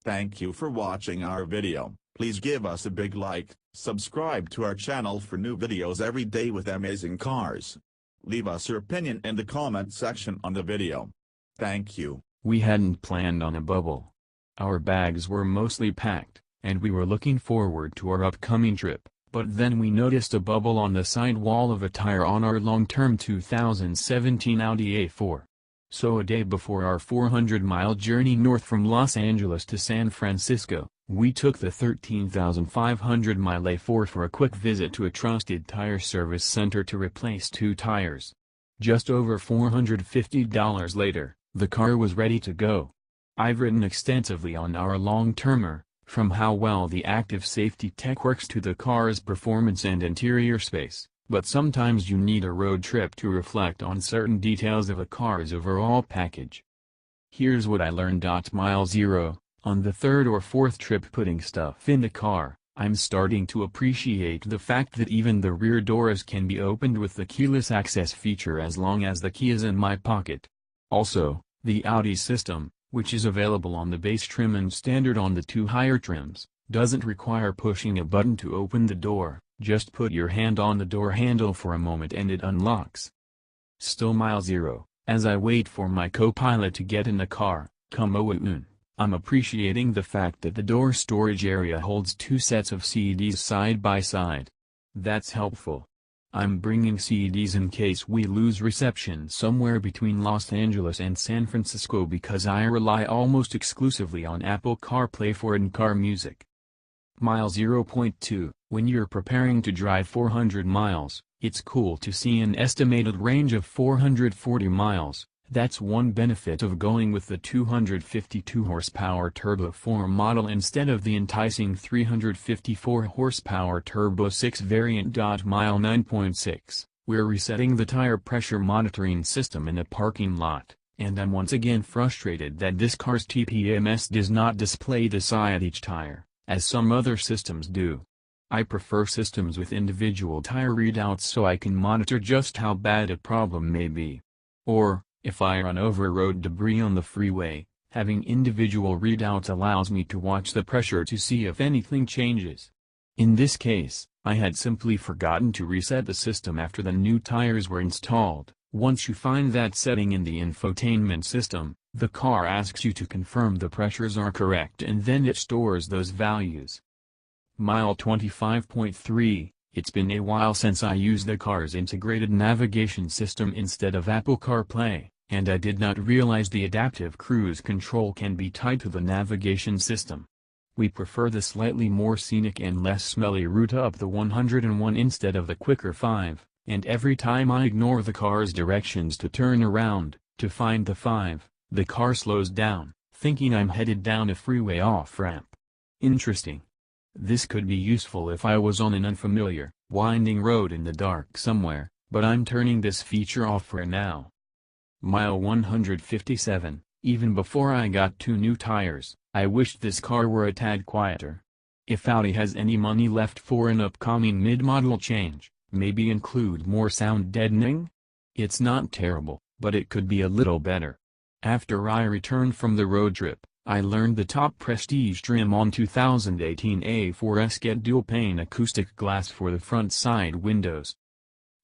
Thank you for watching our video. Please give us a big like, subscribe to our channel for new videos every day with amazing cars. Leave us your opinion in the comment section on the video. Thank you. We hadn't planned on a bubble. Our bags were mostly packed, and we were looking forward to our upcoming trip, but then we noticed a bubble on the sidewall of a tire on our long-term 2017 Audi A4. So a day before our 400-mile journey north from Los Angeles to San Francisco, we took the 13,500-mile A4 for a quick visit to a trusted tire service center to replace 2 tires. Just over $450 later, the car was ready to go. I've written extensively on our long-termer, from how well the active safety tech works to the car's performance and interior space, but sometimes you need a road trip to reflect on certain details of a car's overall package. Here's what I learned. Mile 0, on the 3rd or 4th trip putting stuff in the car, I'm starting to appreciate the fact that even the rear doors can be opened with the keyless access feature as long as the key is in my pocket. Also, the Audi system, which is available on the base trim and standard on the 2 higher trims, doesn't require pushing a button to open the door. Just put your hand on the door handle for a moment and it unlocks. Still mile 0, as I wait for my co-pilot to get in the car, I'm appreciating the fact that the door storage area holds 2 sets of CDs side by side. That's helpful. I'm bringing CDs in case we lose reception somewhere between Los Angeles and San Francisco because I rely almost exclusively on Apple CarPlay for in-car music. Mile 0.2, when you're preparing to drive 400 miles, it's cool to see an estimated range of 440 miles. That's one benefit of going with the 252 horsepower Turbo 4 model instead of the enticing 354 horsepower Turbo 6 variant. Mile 9.6, we're resetting the tire pressure monitoring system in a parking lot, and I'm once again frustrated that this car's TPMS does not display the side each tire, as some other systems do. I prefer systems with individual tire readouts so I can monitor just how bad a problem may be. Or, if I run over road debris on the freeway, having individual readouts allows me to watch the pressure to see if anything changes. In this case, I had simply forgotten to reset the system after the new tires were installed. Once you find that setting in the infotainment system, the car asks you to confirm the pressures are correct and then it stores those values. Mile 25.3, it's been a while since I used the car's integrated navigation system instead of Apple CarPlay, and I did not realize the adaptive cruise control can be tied to the navigation system. We prefer the slightly more scenic and less smelly route up the 101 instead of the quicker 5, and every time I ignore the car's directions to turn around, to find the 5, the car slows down, thinking I'm headed down a freeway off-ramp. Interesting. This could be useful if I was on an unfamiliar, winding road in the dark somewhere, but I'm turning this feature off for now. Mile 157, even before I got 2 new tires, I wished this car were a tad quieter. If Audi has any money left for an upcoming mid-model change, maybe include more sound deadening? It's not terrible, but it could be a little better. After I returned from the road trip, I learned the top prestige trim on 2018 A4s get dual-pane acoustic glass for the front side windows.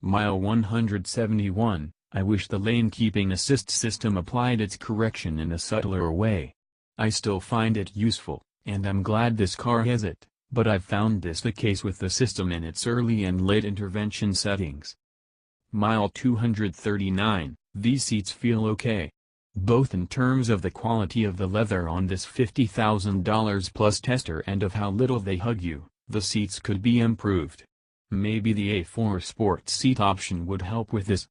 Mile 171, I wish the lane-keeping assist system applied its correction in a subtler way. I still find it useful, and I'm glad this car has it, but I've found this the case with the system in its early and late intervention settings. Mile 239, these seats feel okay. Both in terms of the quality of the leather on this $50,000 plus tester and of how little they hug you, the seats could be improved. Maybe the A4 Sport seat option would help with this.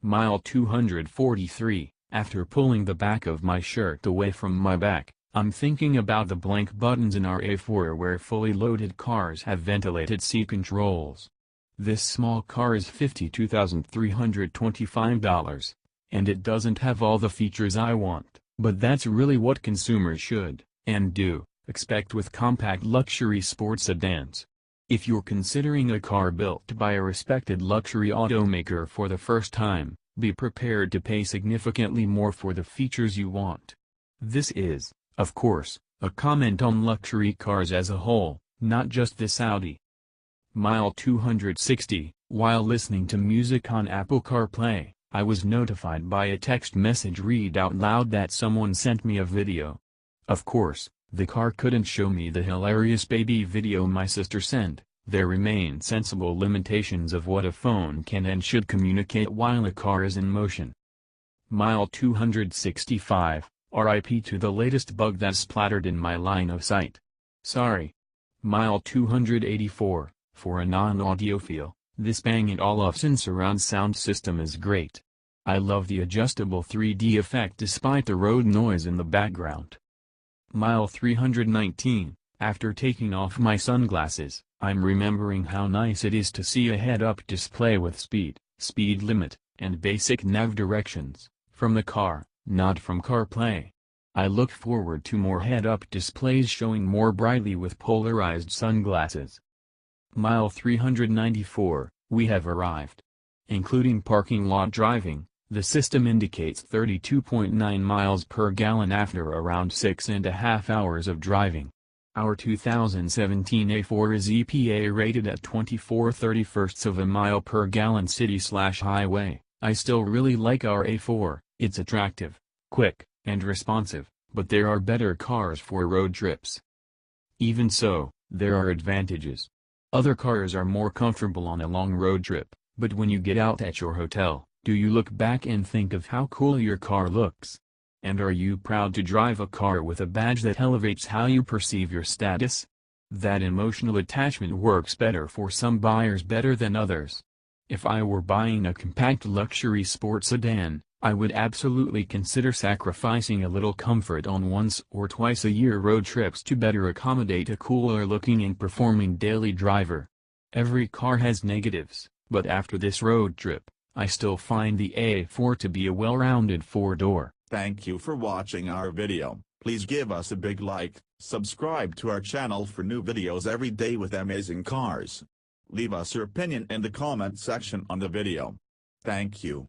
Mile 243, after pulling the back of my shirt away from my back, I'm thinking about the blank buttons in our A4 where fully loaded cars have ventilated seat controls. This small car is $52,325. And it doesn't have all the features I want, but that's really what consumers should, and do, expect with compact luxury sports sedans. If you're considering a car built by a respected luxury automaker for the first time, be prepared to pay significantly more for the features you want. This is, of course, A comment on luxury cars as a whole, not just this Audi. Mile 260, while listening to music on Apple CarPlay, I was notified by a text message read out loud that someone sent me a video. Of course, the car couldn't show me the hilarious baby video my sister sent. There remain sensible limitations of what a phone can and should communicate while a car is in motion. Mile 265, RIP to the latest bug that splattered in my line of sight. Sorry. Mile 284, for a non-audiophile, this Bang & Olufsen surround sound system is great. I love the adjustable 3D effect despite the road noise in the background. Mile 319, after taking off my sunglasses, I'm remembering how nice it is to see a head-up display with speed limit, and basic nav directions, from the car, not from CarPlay. I look forward to more head-up displays showing more brightly with polarized sunglasses. Mile 394, we have arrived. Including parking lot driving, the system indicates 32.9 miles per gallon after around 6.5 hours of driving. Our 2017 A4 is EPA rated at 24/31 of a mile per gallon city/highway. I still really like our A4, it's attractive, quick, and responsive, but there are better cars for road trips. Even so, there are advantages. Other cars are more comfortable on a long road trip, but when you get out at your hotel, do you look back and think of how cool your car looks? And are you proud to drive a car with a badge that elevates how you perceive your status? That emotional attachment works better for some buyers better than others. If I were buying a compact luxury sports sedan, I would absolutely consider sacrificing a little comfort on once or twice a year road trips to better accommodate a cooler looking and performing daily driver. Every car has negatives, but after this road trip, I still find the A4 to be a well-rounded four-door. Thank you for watching our video. Please give us a big like, subscribe to our channel for new videos every day with amazing cars. Leave us your opinion in the comment section on the video. Thank you.